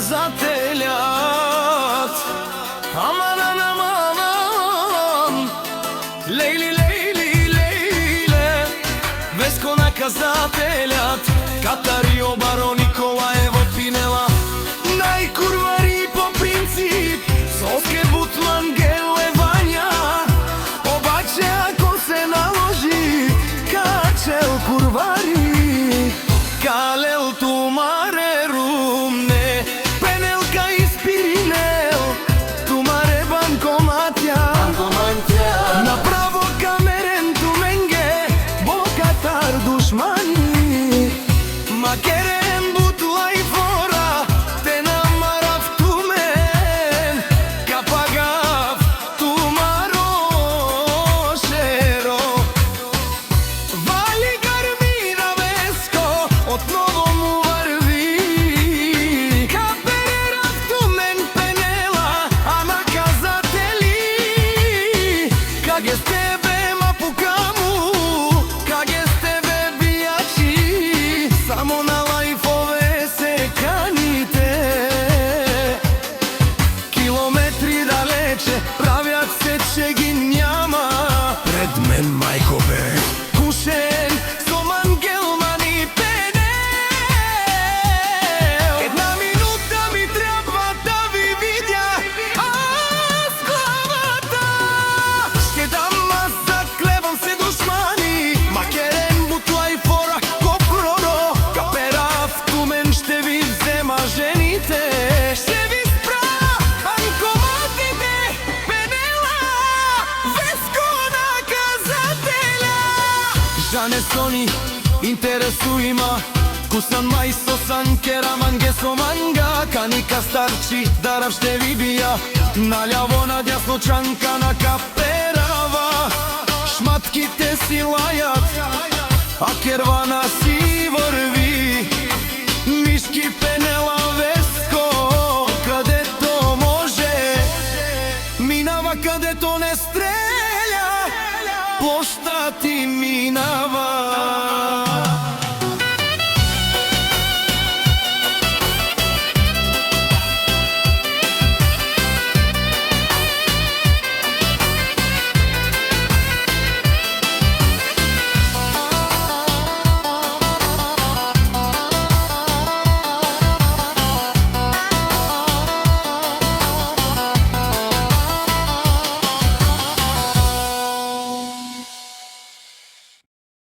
наказателят. Аман, аман, лейли, лейли, лейле, Веско наказателят. Катарио Баро Николаево Пинела, најкурвари по принцип, Соскер Бутман Гелевања. Обаче ако се наложи, качел курвари, Калел Тумаре Румне, Пенелка Испиринел, Тумаре Банкоматја, направо камерен Туменге, Бокатар душмани, Макерен Бутлај фора, те намарав Тумен, Капагав Тумаро Шеро. Вали гармира Веско, отново му върви, Каперерав Тумен Пенела, а наказатели, каге с тебе мапукаму, каге с тебе бијачи, само на лајфове се каните. Километри далече, правят се че ги няма. Пред мен мајкове, кушен со Мангелман и Пенел. Една минута ми треба да ви видя, аз главата. Ще дам, аз заклевам се душмани, Макерен Бутлај фора, Копроро, Каперав Тумен, ще ви взема жените. Ще ви спра банкоматите, Пенела, Веско наказателя. Жане Сони интересуима, Кусан мај со санкера, манге со манга, Каника старчи, дарав ще ви бија, наљаво надјасно чанка на Каперава. Шматките си лајат, а кервана си врви, Мишки Пенела Веско, кадето може, минава кадето не стреља, плошта ти минава.